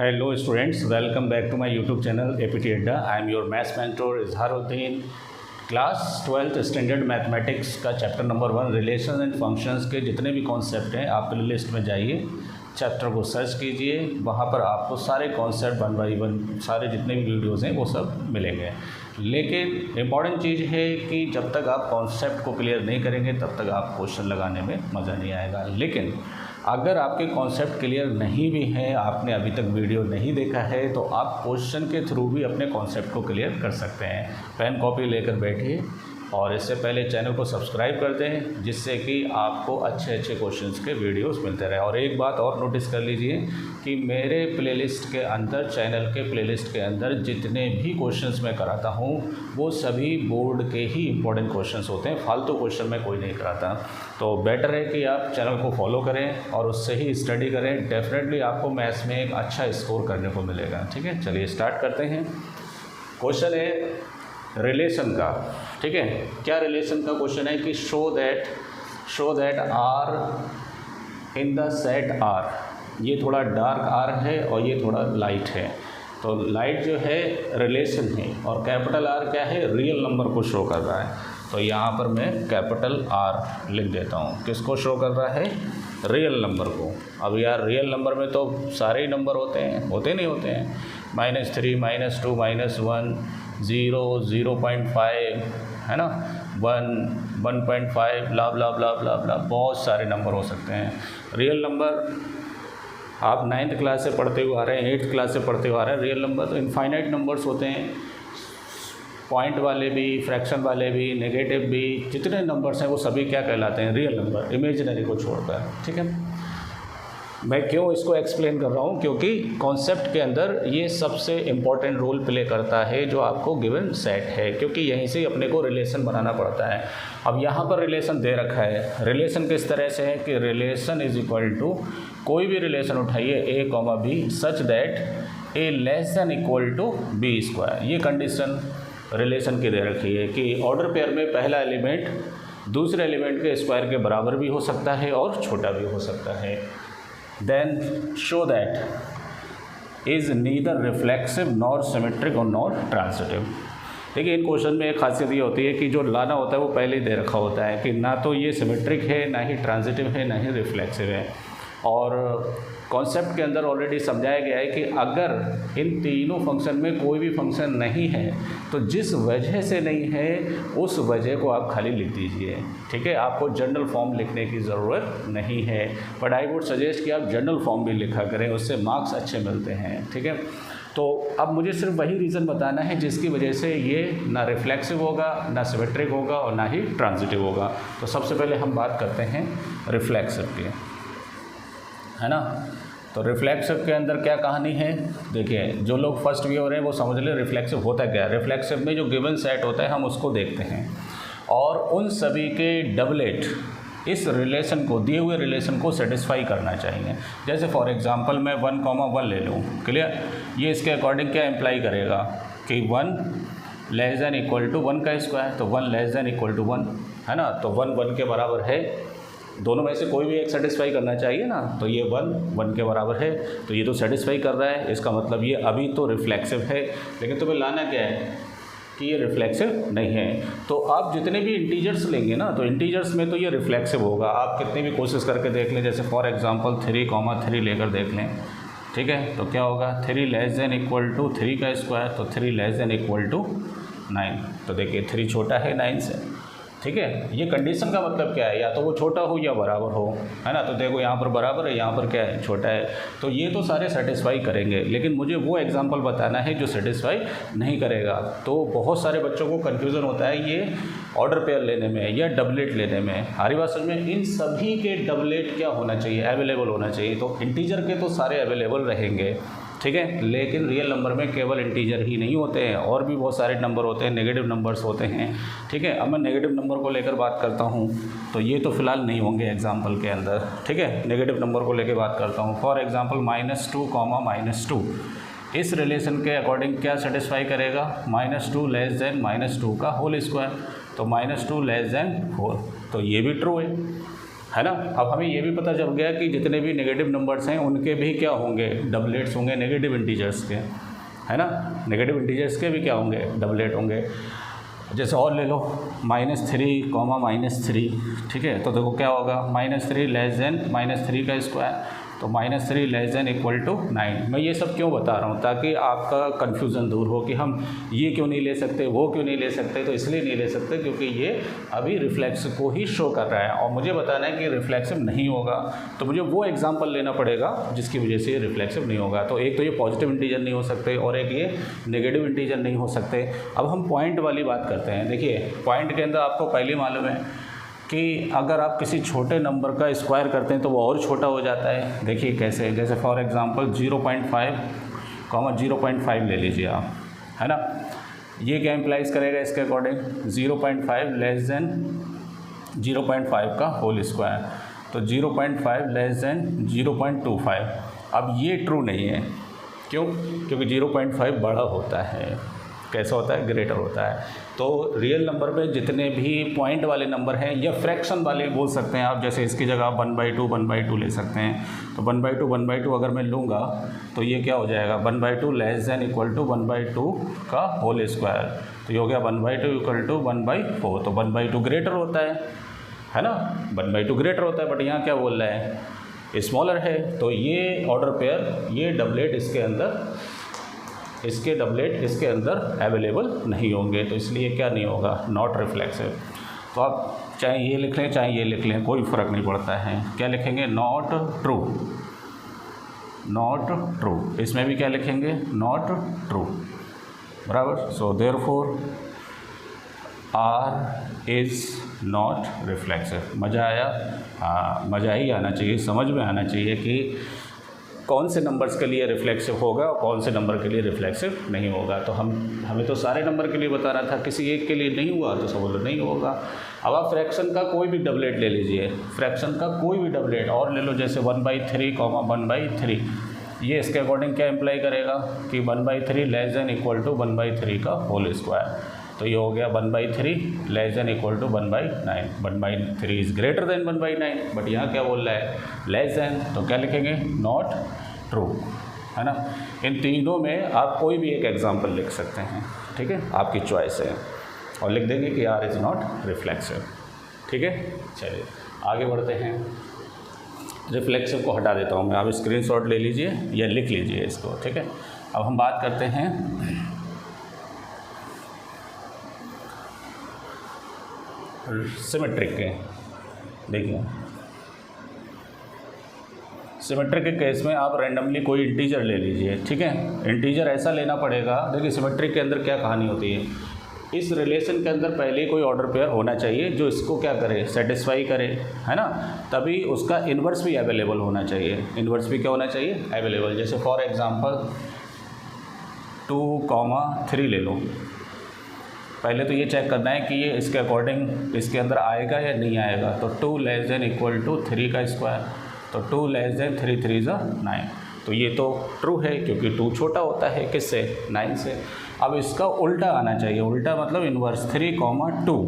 Hello students, welcome back to my YouTube channel APT Adda. I am your maths mentor Izharuddin. Class 12th standard mathematics का chapter number 1 relation and functions के जितने भी concept हैं आप play list में जाइए, chapter को search कीजिए, वहाँ पर आपको सारे कॉन्सेप्ट 1 बाई 1 सारे जितने भी वीडियोज़ हैं वो सब मिलेंगे। लेकिन इम्पॉर्टेंट चीज़ है कि जब तक आप कॉन्सेप्ट को क्लियर नहीं करेंगे तब तक आप क्वेश्चन लगाने में मज़ा नहीं आएगा। लेकिन अगर आपके कॉन्सेप्ट क्लियर नहीं भी हैं, आपने अभी तक वीडियो नहीं देखा है, तो आप क्वेश्चन के थ्रू भी अपने कॉन्सेप्ट को क्लियर कर सकते हैं। पेन कॉपी लेकर बैठिए और इससे पहले चैनल को सब्सक्राइब कर दें, जिससे कि आपको अच्छे अच्छे क्वेश्चंस के वीडियोस मिलते रहे। और एक बात और नोटिस कर लीजिए कि मेरे प्लेलिस्ट के अंदर, चैनल के प्लेलिस्ट के अंदर जितने भी क्वेश्चंस मैं कराता हूँ वो सभी बोर्ड के ही इंपॉर्टेंट क्वेश्चंस होते हैं, फालतू क्वेश्चन मैं कोई नहीं कराता। तो बेटर है कि आप चैनल को फॉलो करें और उससे ही स्टडी करें। डेफिनेटली आपको मैथ्स में एक अच्छा स्कोर करने को मिलेगा। ठीक है, चलिए स्टार्ट करते हैं। क्वेश्चन है रिलेशन का। ठीक है, क्या रिलेशन का क्वेश्चन है कि show that R in the set R. ये थोड़ा डार्क आर है और ये थोड़ा लाइट है। तो लाइट जो है रिलेशन है और कैपिटल आर क्या है, रियल नंबर को शो कर रहा है। तो यहाँ पर मैं कैपिटल आर लिख देता हूँ। किसको शो कर रहा है, रियल नंबर को। अब यार रियल नंबर में तो सारे ही नंबर होते हैं, होते नहीं होते हैं। -3 -2 -1 0 0.5 है ना, 1 1.5 ब्ला ब्ला ब्ला ब्ला ब्ला, बहुत सारे नंबर हो सकते हैं। रियल नंबर आप 9th क्लास से पढ़ते हुए आ रहे हैं, 8th क्लास से पढ़ते हुए आ रहे हैं। रियल नंबर तो इनफाइनाइट नंबर्स होते हैं, पॉइंट वाले भी, फ्रैक्शन वाले भी, नेगेटिव भी, जितने नंबर्स हैं वो सभी क्या कहलाते हैं, रियल नंबर, इमेजिनरी को छोड़कर। ठीक है, मैं क्यों इसको एक्सप्लेन कर रहा हूँ, क्योंकि कॉन्सेप्ट के अंदर ये सबसे इम्पॉर्टेंट रोल प्ले करता है जो आपको गिवन सेट है, क्योंकि यहीं से अपने को रिलेशन बनाना पड़ता है। अब यहाँ पर रिलेशन दे रखा है। रिलेशन किस तरह से है कि रिलेशन इज इक्वल टू, कोई भी रिलेशन उठाइए a, b such that a less than equal to b square. ये कंडीशन रिलेशन की दे रखी है कि ऑर्डर पेयर में पहला एलिमेंट दूसरे एलिमेंट के स्क्वायर के बराबर भी हो सकता है और छोटा भी हो सकता है। Then show that is neither reflexive nor symmetric और नॉर ट्रांजिटिव। देखिए, इन क्वेश्चन में एक खासियत ये होती है कि जो लाना होता है वो पहले ही दे रखा होता है कि ना तो ये सिमेट्रिक है, ना ही ट्रांजिटिव है, ना ही रिफ्लेक्सिव है। और कॉन्सेप्ट के अंदर ऑलरेडी समझाया गया है कि अगर इन तीनों फंक्शन में कोई भी फंक्शन नहीं है तो जिस वजह से नहीं है उस वजह को आप खाली लिख दीजिए। ठीक है, आपको जनरल फॉर्म लिखने की ज़रूरत नहीं है, बट आई वुड सजेस्ट कि आप जनरल फॉर्म भी लिखा करें, उससे मार्क्स अच्छे मिलते हैं। ठीक है, तो अब मुझे सिर्फ वही रीज़न बताना है जिसकी वजह से ये ना रिफ्लेक्सिव होगा, ना सिमेट्रिक होगा और ना ही ट्रांजिटिव होगा। तो सबसे पहले हम बात करते हैं रिफ्लेक्सिव की, है ना। तो रिफ्लेक्सिव के अंदर क्या कहानी है, देखिए जो लोग फर्स्ट व्यूअर हैं वो समझ ले रिफ्लेक्सिव होता क्या है। रिफ्लेक्सिव में जो गिवन सेट होता है हम उसको देखते हैं और उन सभी के डबलेट इस रिलेशन को, दिए हुए रिलेशन को सेटिस्फाई करना चाहिए। जैसे फॉर एग्जांपल मैं 1, 1 ले लूँ, क्लियर। ये इसके अकॉर्डिंग क्या इम्प्लाई करेगा कि 1 लेस दैन इक्वल टू 1 का स्क्वायर, तो 1 लेस दैन इक्वल टू 1 है ना। तो 1 1 के बराबर है, दोनों में से कोई भी एक सेटिस्फाई करना चाहिए ना। तो ये 1 1 के बराबर है, तो ये तो सेटिस्फाई कर रहा है, इसका मतलब ये अभी तो रिफ्लेक्सिव है। लेकिन तुम्हें लाना क्या है कि ये रिफ्लेक्सिव नहीं है। तो आप जितने भी इंटीजर्स लेंगे ना, तो इंटीजर्स में तो ये रिफ्लेक्सिव होगा। आप कितनी भी कोशिश करके देख लें, जैसे फॉर एग्जांपल 3, 3 लेकर देख लें। ठीक है, तो क्या होगा, 3 लेस दैन इक्वल टू 3 का स्क्वायर, तो 3 लेस दैन इक्वल टू 9। तो देखिए 3 छोटा है 9 से। ठीक है, ये कंडीशन का मतलब क्या है, या तो वो छोटा हो या बराबर हो, है ना। तो देखो यहाँ पर बराबर है, यहाँ पर क्या है, छोटा है। तो ये तो सारे सेटिस्फाई करेंगे, लेकिन मुझे वो एग्जांपल बताना है जो सेटिस्फाई नहीं करेगा। तो बहुत सारे बच्चों को कन्फ्यूज़न होता है ये ऑर्डर पेयर लेने में या डबलेट लेने में। हमारी बात समझ में, इन सभी के डबलेट क्या होना चाहिए, अवेलेबल होना चाहिए। तो इंटीजर के तो सारे अवेलेबल रहेंगे, ठीक है, लेकिन रियल नंबर में केवल इंटीजर ही नहीं होते हैं, और भी बहुत सारे नंबर होते हैं, नेगेटिव नंबर्स होते हैं। ठीक है, अब मैं नेगेटिव नंबर को लेकर बात करता हूँ, तो ये तो फिलहाल नहीं होंगे एग्जाम्पल के अंदर। ठीक है, नेगेटिव नंबर को लेकर बात करता हूँ। फॉर एग्जाम्पल -2, -2 इस रिलेशन के अकॉर्डिंग क्या सेटिस्फाई करेगा, -2 लेस दैन -2 का होल स्क्वायर, तो -2 लेस दैन 4, तो ये भी ट्रू है। है ना। अब हमें ये भी पता चल गया कि जितने भी नेगेटिव नंबर्स हैं उनके भी क्या होंगे, डबलेट्स होंगे नेगेटिव इंटीजर्स के, है ना। नेगेटिव इंटीजर्स के भी क्या होंगे, डबलेट होंगे। जैसे और ले लो -3, -3, ठीक है। तो देखो क्या होगा, -3 लेस देन -3 का स्क्वायर, तो -3 लेस देन इक्वल टू 9। मैं ये सब क्यों बता रहा हूँ, ताकि आपका कन्फ्यूज़न दूर हो कि हम ये क्यों नहीं ले सकते, वो क्यों नहीं ले सकते। तो इसलिए नहीं ले सकते क्योंकि ये अभी रिफ्लेक्स को ही शो कर रहा है और मुझे बताना है कि रिफ्लेक्सिव नहीं होगा, तो मुझे वो एग्जाम्पल लेना पड़ेगा जिसकी वजह से ये रिफ्लेक्सिव नहीं होगा। तो एक तो ये पॉजिटिव इंटीजर नहीं हो सकते और एक ये नेगेटिव इंटीजर नहीं हो सकते। अब हम पॉइंट वाली बात करते हैं। देखिए पॉइंट के अंदर आपको पहले मालूम है कि अगर आप किसी छोटे नंबर का स्क्वायर करते हैं तो वो और छोटा हो जाता है। देखिए कैसे, जैसे फॉर एग्जांपल 0.5, 0.5 ले लीजिए आप, है ना। ये क्या इम्प्लाइज करेगा इसके अकॉर्डिंग, 0.5 लेस देन 0.5 का होल स्क्वायर, तो 0.5 लेस देन 0.25। अब ये ट्रू नहीं है, क्यों, क्योंकि 0.5 बड़ा होता है, कैसा होता है, ग्रेटर होता है। तो रियल नंबर में जितने भी पॉइंट वाले नंबर हैं या फ्रैक्शन वाले बोल सकते हैं आप, जैसे इसकी जगह 1/2 ले सकते हैं। तो 1/2 अगर मैं लूँगा तो ये क्या हो जाएगा, 1/2 लेस देन इक्वल टू 1/2 का होल स्क्वायर, तो ये हो गया 1/2 इक्वल टू 1/4। तो 1/2 ग्रेटर होता है ना, 1/2 ग्रेटर होता है, बट यहाँ क्या बोल रहा है, स्मॉलर है। तो ये ऑर्डर पेयर, ये डबलेट इसके डबलेट इसके अंदर अवेलेबल नहीं होंगे, तो इसलिए क्या नहीं होगा, नॉट रिफ्लेक्सिव। तो आप चाहे ये लिख लें चाहे ये लिख लें, कोई फ़र्क नहीं पड़ता है। क्या लिखेंगे, नॉट ट्रू, नॉट ट्रू। इसमें भी क्या लिखेंगे, नॉट ट्रू, बराबर। So therefore R is not reflexive. मज़ा आया? हाँ, मज़ा ही आना चाहिए, समझ में आना चाहिए कि कौन से नंबर्स के लिए रिफ्लेक्सिव होगा और कौन से नंबर के लिए रिफ्लेक्सिव नहीं होगा। तो हमें तो सारे नंबर के लिए बताना था, किसी एक के लिए नहीं हुआ तो सब नहीं होगा। अब आप फ्रैक्शन का कोई भी डबलेट ले लीजिए, फ्रैक्शन का कोई भी डबलेट और ले लो, जैसे 1/3, 1/3, ये इसके अकॉर्डिंग क्या इम्प्लाई करेगा कि 1/3 लेस देन इक्वल टू 1/3 का होल स्क्वायर, तो ये हो गया 1/3 less than equal to 1/9। 1/3 is greater than 1/9, but यहाँ क्या बोल रहा है, लेस देन, तो क्या लिखेंगे, नॉट ट्रू, है ना। इन तीनों में आप कोई भी एक एग्जांपल लिख सकते हैं, ठीक है, आपकी चॉइस है, और लिख देंगे कि R इज़ नॉट रिफ्लेक्सिव, ठीक है। चलिए आगे बढ़ते हैं। रिफ्लेक्सिव को हटा देता हूँ मैं, आप स्क्रीनशॉट ले लीजिए या लिख लीजिए इसको, ठीक है। अब हम बात करते हैं सिमेट्रिक के। देखिए सिमेट्रिक के केस में आप रैंडमली कोई इंटीजर ले लीजिए, ठीक है। इंटीजर ऐसा लेना पड़ेगा, देखिए सिमेट्रिक के अंदर क्या कहानी होती है, इस रिलेशन के अंदर पहले कोई ऑर्डर पेयर होना चाहिए जो इसको क्या करे, सेटिस्फाई करे, है ना। तभी उसका इन्वर्स भी अवेलेबल होना चाहिए, इन्वर्स भी क्या होना चाहिए, अवेलेबल। जैसे फॉर एग्जांपल 2, 3 ले लो, पहले तो ये चेक करना है कि ये इसके अकॉर्डिंग इसके अंदर आएगा या नहीं आएगा। तो 2 लेस देन इक्वल टू 3 का स्क्वायर, तो 2 लेस देन 3, 3 ज़ा 9, तो ये तो ट्रू है क्योंकि 2 छोटा होता है किससे, 9 से। अब इसका उल्टा आना चाहिए, उल्टा मतलब इन्वर्स, 3, 2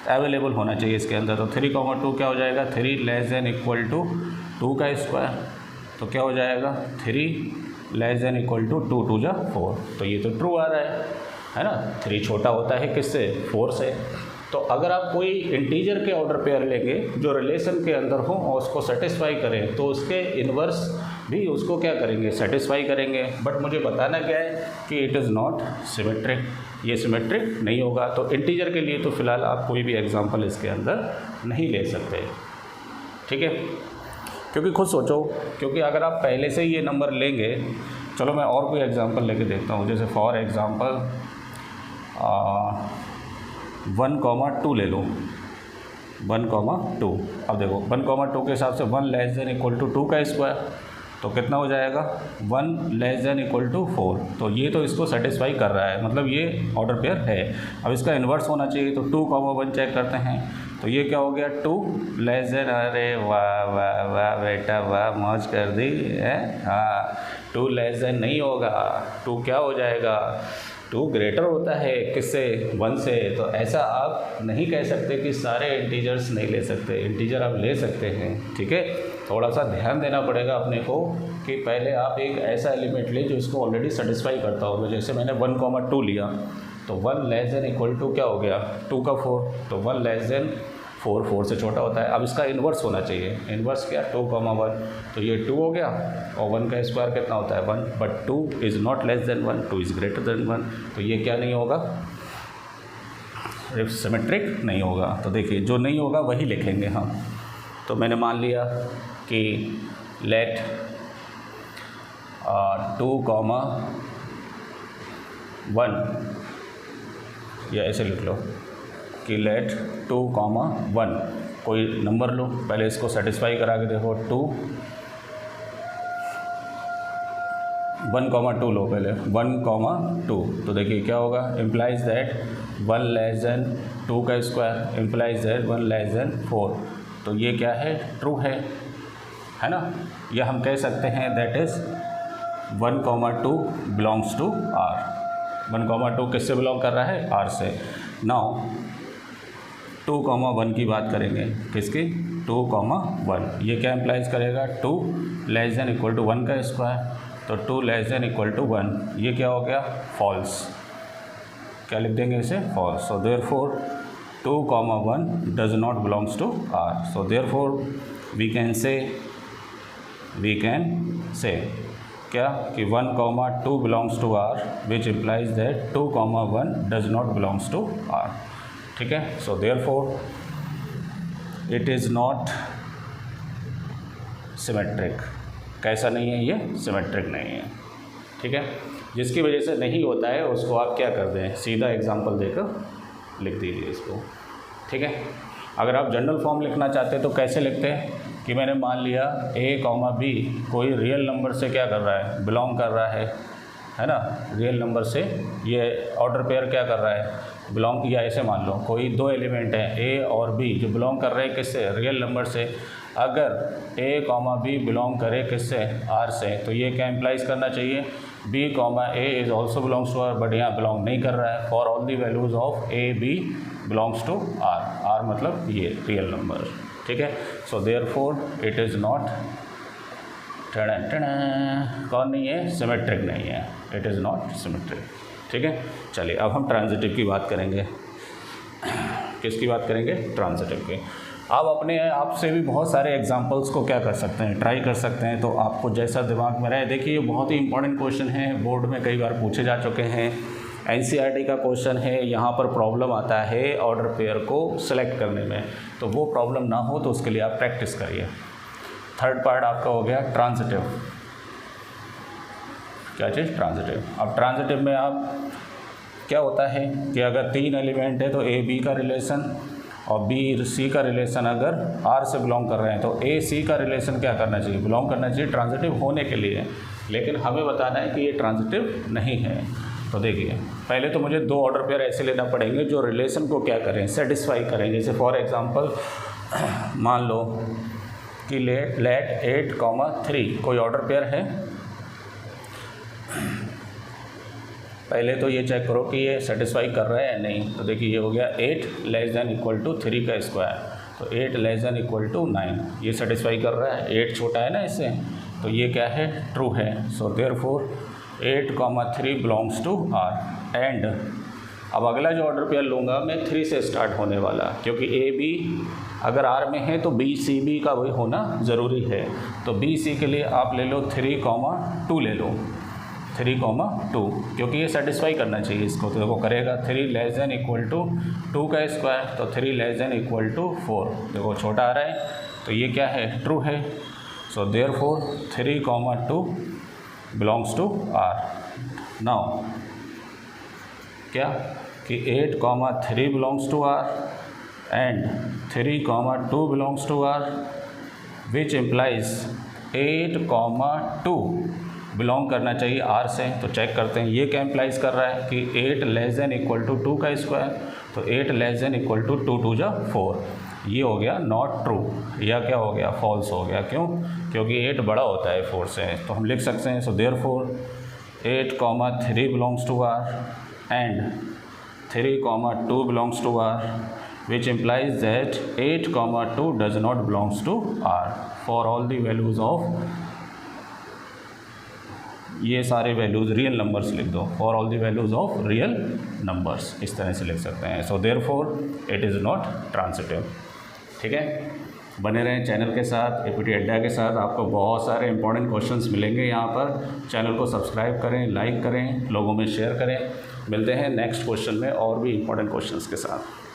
अवेलेबल होना चाहिए इसके अंदर। तो 3, 2 क्या हो जाएगा, 3 लेस देन इक्वल टू 2 का स्क्वायर, तो क्या हो जाएगा, 3 लेस देन इक्वल टू 2, 2 ज़ा 4, तो ये तो ट्रू आ रहा है ना। 3 छोटा होता है किससे, 4 से। तो अगर आप कोई इंटीजर के ऑर्डर पेयर लेंगे जो रिलेशन के अंदर हो और उसको सेटिस्फाई करें, तो उसके इन्वर्स भी उसको क्या करेंगे, सेटिस्फाई करेंगे। बट मुझे बताना क्या है कि इट इज़ नॉट सिमेट्रिक, ये सिमेट्रिक नहीं होगा। तो इंटीजर के लिए तो फ़िलहाल आप कोई भी एग्जांपल इसके अंदर नहीं ले सकते, ठीक है। क्योंकि खुद सोचो, क्योंकि अगर आप पहले से ही ये नंबर लेंगे, चलो मैं और कोई एग्जांपल लेके देखता हूँ। जैसे फॉर एग्जांपल 1, 2 ले लो, 1, 2। अब देखो 1, 2 के हिसाब से 1 लेस देन इक्वल टू 2 का स्क्वायर, तो कितना हो जाएगा, 1 लेस देन इक्वल टू 4, तो ये तो इसको सेटिस्फाई कर रहा है, मतलब ये ऑर्डर पेयर है। अब इसका इन्वर्स होना चाहिए, तो 2, 1 चेक करते हैं, तो ये क्या हो गया, 2 लेस देन, अरे वाह वाह वाह बेटा वाह, मौज कर दी है। हाँ, 2 लेस देन नहीं होगा, 2 क्या हो जाएगा, 2 ग्रेटर होता है किससे, 1 से। तो ऐसा आप नहीं कह सकते कि सारे इंटीजर्स नहीं ले सकते, इंटीजर आप ले सकते हैं, ठीक है। थोड़ा सा ध्यान देना पड़ेगा अपने को कि पहले आप एक ऐसा एलिमेंट लें जो इसको ऑलरेडी सेटिस्फाई करता हो। जैसे मैंने 1, 2 लिया, तो 1 लेस देन इक्वल टू क्या हो गया, 2 का 4, तो 1 लेस देन 4, 4 से छोटा होता है। अब इसका इन्वर्स होना चाहिए, इन्वर्स क्या, 2, 1, तो ये 2 हो गया, और 1 का स्क्वायर कितना होता है 1, but 2 is not less than 1, 2 is greater then 1, तो ये क्या नहीं होगा, सिमेट्रिक नहीं होगा। तो देखिए जो नहीं होगा वही लिखेंगे हम। तो मैंने मान लिया कि लेट 2, 1, या ऐसे लिख लो कि लेट 2, 1, कोई नंबर लो, पहले इसको सेटिस्फाई करा के देखो। 2, 1, 2 लो पहले, 1, 2, तो देखिए क्या होगा, इम्प्लाइज दैट 1 लेस देन 2 का square, implies that 1 less than 4, तो ये क्या है, ट्रू है ना। या हम कह सकते हैं that is 1, 2 belongs to R. 1, 2 किससे बिलोंग कर रहा है, आर से। नाउ 2, 1 की बात करेंगे, किसकी, 2, 1, ये क्या इम्प्लाइज करेगा, 2 लेस देन इक्वल टू 1 का स्क्वायर, तो 2 लेस देन इक्वल टू 1, ये क्या हो गया, फॉल्स। क्या लिख देंगे इसे, false. So therefore 2, 1 does not belongs to R. So therefore we can say क्या कि 1, 2 belongs to R, which implies that 2, 1 does not belongs to R, ठीक है। So therefore it is not symmetric. कैसा नहीं है ये, सिमेट्रिक नहीं है, ठीक है। जिसकी वजह से नहीं होता है उसको आप क्या कर दें, सीधा एग्जांपल देकर लिख दीजिए इसको, ठीक है। अगर आप जनरल फॉर्म लिखना चाहते हैं तो कैसे लिखते हैं कि मैंने मान लिया a, b कोई रियल नंबर से क्या कर रहा है, बिलोंग कर रहा है ना, रियल नंबर से ये ऑर्डर पेयर क्या कर रहा है, बिलोंग, या ऐसे मान लो कोई 2 एलिमेंट हैं a और b जो बिलोंग कर रहे हैं किससे, रियल नंबर से। अगर a, b बिलोंग करे किससे, r से, तो ये क्या इम्प्लाइज करना चाहिए, b, a is also belongs to r, but यहाँ बिलोंग नहीं कर रहा है। For all the values of a, b belongs to r मतलब ये रियल नंबर, ठीक है। So therefore it is not, कौन नहीं है, सिमेट्रिक नहीं है, इट इज़ नॉट सिमेट्रिक, ठीक है। चलिए अब हम ट्रांजिटिव की बात करेंगे। किसकी बात करेंगे, ट्रांजिटिव की। आप अपने आप से भी बहुत सारे एग्जांपल्स को क्या कर सकते हैं, ट्राई कर सकते हैं, तो आपको जैसा दिमाग में रहे। देखिए ये बहुत ही इंपॉर्टेंट क्वेश्चन है, बोर्ड में कई बार पूछे जा चुके हैं, एनसीईआरटी का क्वेश्चन है। यहाँ पर प्रॉब्लम आता है ऑर्डर पेयर को सिलेक्ट करने में, तो वो प्रॉब्लम ना हो तो उसके लिए आप प्रैक्टिस करिए। थर्ड पार्ट आपका हो गया ट्रांजिटिव। क्या चीज़, ट्रांजिटिव। अब ट्रांजिटिव में आप क्या होता है कि अगर 3 एलिमेंट है तो ए बी का रिलेशन और बी सी का रिलेशन अगर आर से बिलोंग कर रहे हैं तो ए सी का रिलेशन क्या करना चाहिए, बिलोंग करना चाहिए ट्रांजिटिव होने के लिए। लेकिन हमें बताना है कि ये ट्रांजिटिव नहीं है। तो देखिए पहले तो मुझे 2 ऑर्डर पेयर ऐसे लेना पड़ेंगे जो रिलेशन को क्या करें, सेटिस्फाई करें। जैसे फॉर एग्जांपल मान लो कि लेट 8, 3 कोई ऑर्डर पेयर है। पहले तो ये चेक करो कि ये सेटिस्फाई कर रहा है या नहीं। तो देखिए ये हो गया 8 लेस देन इक्वल टू 3 का स्क्वायर, तो 8 लेस देन इक्वल टू 9, ये सेटिस्फाई कर रहा है। 8 छोटा है ना इससे, तो ये क्या है, ट्रू है। So therefore 8, 3 belongs to R. And अब अगला जो ऑर्डर पेयर लूँगा मैं 3 से स्टार्ट होने वाला, क्योंकि ए बी अगर आर में है तो बी सी बी का भी होना ज़रूरी है। तो बी सी के लिए आप ले लो 3, 2 ले लो, 3, 2, क्योंकि ये सेटिस्फाई करना चाहिए इसको। तो वो करेगा 3 लेस देन इक्वल टू 2 का स्क्वायर, तो 3 लेस देन इक्वल टू 4। देखो छोटा आ रहा है तो ये क्या है, ट्रू है। So therefore 3, 2 belongs to R. Now क्या कि 8, 3 belongs to R and 3, 2 belongs to R, which implies 8, 2 belong करना चाहिए आर से। तो चेक करते हैं ये क्या इम्प्लाइज कर रहा है कि 8 लेस देन इक्वल टू 2 का स्क्वायर, तो 8 लेस देन इक्वल टू 2, 2 जा 4। ये हो गया नॉट ट्रू, या क्या हो गया, फॉल्स हो गया। क्यों, क्योंकि 8 बड़ा होता है 4 से। तो हम लिख सकते हैं so therefore 8, 3 belongs to R and 3, 2 belongs to R, which implies that 8, 2 does not belongs to R for all the values of, ये सारे वैल्यूज़ रियल नंबर्स लिख दो, for all the values of real numbers, इस तरह से लिख सकते हैं। So therefore it is not transitive. ठीक है, बने रहें चैनल के साथ, एपीटी अड्डा के साथ। आपको बहुत सारे इंपॉर्टेंट क्वेश्चंस मिलेंगे यहाँ पर। चैनल को सब्सक्राइब करें, लाइक करें, लोगों में शेयर करें। मिलते हैं नेक्स्ट क्वेश्चन में और भी इंपॉर्टेंट क्वेश्चंस के साथ।